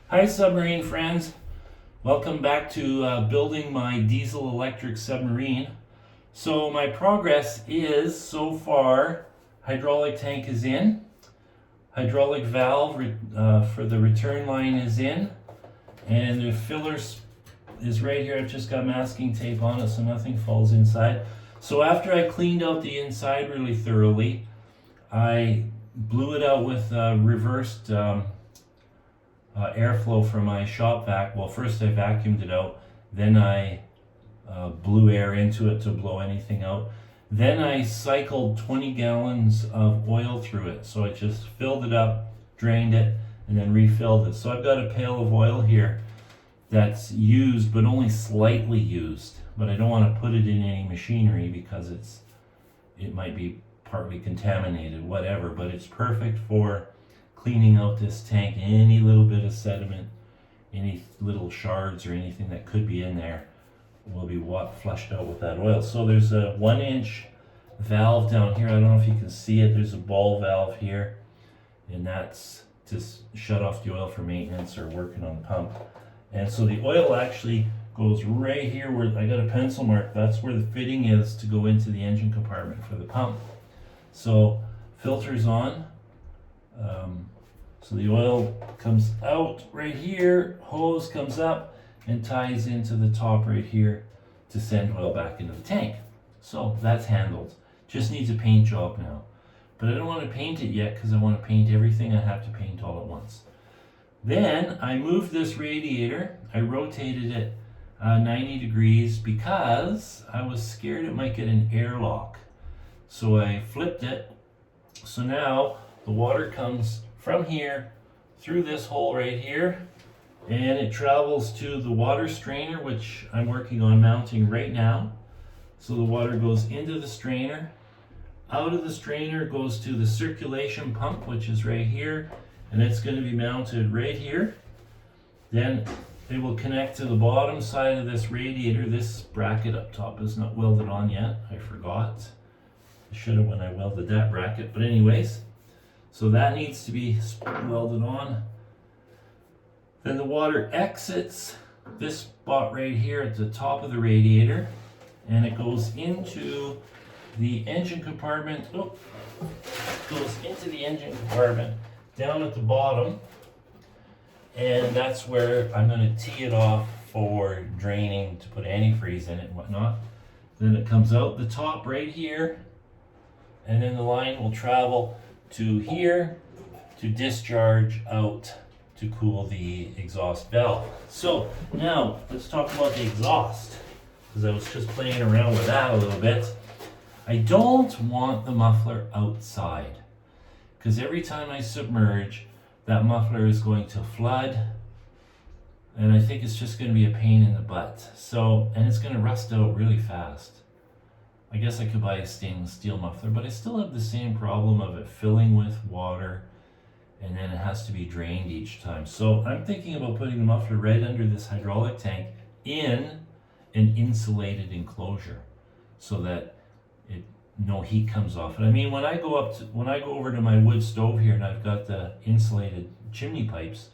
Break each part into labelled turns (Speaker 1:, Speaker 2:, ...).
Speaker 1: Hi submarine friends, welcome back to building my diesel electric submarine. So my progress is so far, hydraulic tank is in, hydraulic valve for the return line is in, and the filler is right here. I've just got masking tape on it so nothing falls inside. So after I cleaned out the inside really thoroughly, I blew it out with reversed airflow from my shop vac. Well, first I vacuumed it out, then I blew air into it to blow anything out. Then I cycled 20 gallons of oil through it. So I just filled it up, drained it, and then refilled it. So I've got a pail of oil here that's used, but only slightly used. But I don't want to put it in any machinery because it might be partly contaminated, whatever. But it's perfect for cleaning out this tank. Any little bit of sediment, any little shards or anything that could be in there will be flushed out with that oil. So there's a 1-inch valve down here. I don't know if you can see it. There's a ball valve here, and that's to shut off the oil for maintenance or working on the pump. And so the oil actually goes right here where I got a pencil mark. That's where the fitting is to go into the engine compartment for the pump. So filter's on. So the oil comes out right here, hose comes up and ties into the top right here to send oil back into the tank. So that's handled. Just needs a paint job now. But I don't want to paint it yet because I want to paint everything I have to paint all at once. Then I moved this radiator. I rotated it 90 degrees because I was scared it might get an airlock. So I flipped it. So now the water comes from here through this hole right here, and it travels to the water strainer, which I'm working on mounting right now. So the water goes into the strainer, out of the strainer goes to the circulation pump, which is right here, and it's going to be mounted right here. Then it will connect to the bottom side of this radiator. This bracket up top is not welded on yet. I forgot. I should have when I welded that bracket, but anyways. So that needs to be welded on. Then the water exits this spot right here at the top of the radiator, and it goes into the engine compartment. Goes into the engine compartment down at the bottom, and that's where I'm going to tee it off for draining to put antifreeze in it and whatnot. Then it comes out the top right here, and then the line will travel to here to discharge out to cool the exhaust valve. So now let's talk about the exhaust, because I was just playing around with that a little bit. I don't want the muffler outside, because every time I submerge, that muffler is going to flood, and I think it's just going to be a pain in the butt. So, and it's going to rust out really fast. I guess I could buy a stainless steel muffler, but I still have the same problem of it filling with water, and then it has to be drained each time. So I'm thinking about putting the muffler right under this hydraulic tank in an insulated enclosure so that no heat comes off it. I mean, when I go over to my wood stove here and I've got the insulated chimney pipes,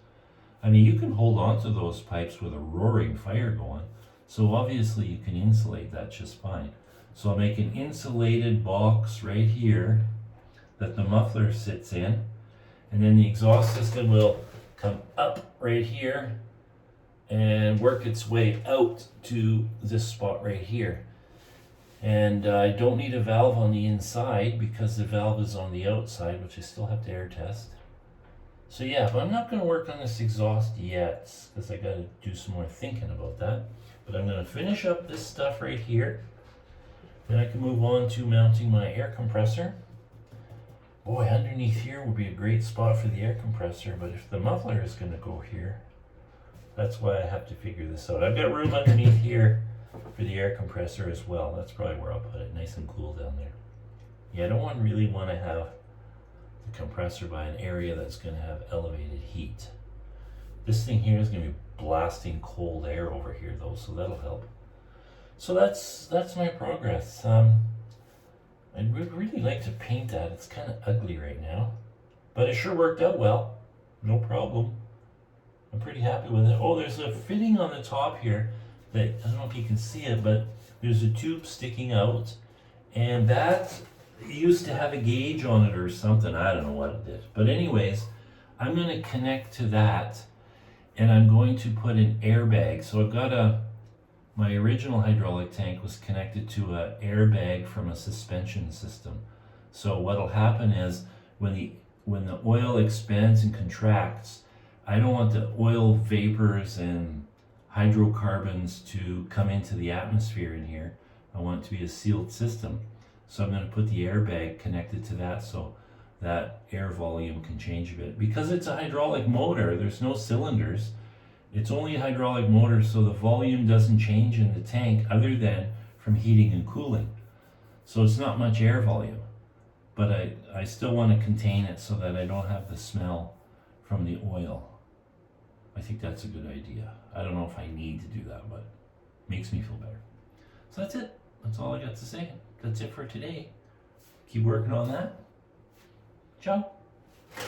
Speaker 1: I mean, you can hold on to those pipes with a roaring fire going. So obviously you can insulate that just fine. So I'll make an insulated box right here that the muffler sits in, and then the exhaust system will come up right here and work its way out to this spot right here. And I don't need a valve on the inside because the valve is on the outside, which I still have to air test. So yeah, but I'm not going to work on this exhaust yet because I got to do some more thinking about that. But I'm going to finish up this stuff right here. Then I can move on to mounting my air compressor. Boy, underneath here would be a great spot for the air compressor, but if the muffler is going to go here, that's why I have to figure this out. I've got room underneath here for the air compressor as well. That's probably where I'll put it, nice and cool down there. Yeah, I don't really want to have the compressor by an area that's going to have elevated heat. This thing here is going to be blasting cold air over here though, so that'll help. So that's my progress. I would really like to paint that. It's kind of ugly right now, but it sure worked out well. No problem. I'm pretty happy with it. Oh, there's a fitting on the top here that, I don't know if you can see it, but there's a tube sticking out, and that used to have a gauge on it or something. I don't know what it did. But anyways, I'm going to connect to that, and I'm going to put an airbag. So I've got my original hydraulic tank was connected to an airbag from a suspension system. So what'll happen is when the oil expands and contracts, I don't want the oil vapors and hydrocarbons to come into the atmosphere in here. I want it to be a sealed system. So I'm going to put the airbag connected to that so that air volume can change a bit. Because it's a hydraulic motor, there's no cylinders. It's only a hydraulic motor, so the volume doesn't change in the tank other than from heating and cooling. So it's not much air volume. But I still want to contain it so that I don't have the smell from the oil. I think that's a good idea. I don't know if I need to do that, but it makes me feel better. So that's it. That's all I got to say. That's it for today. Keep working on that. Ciao.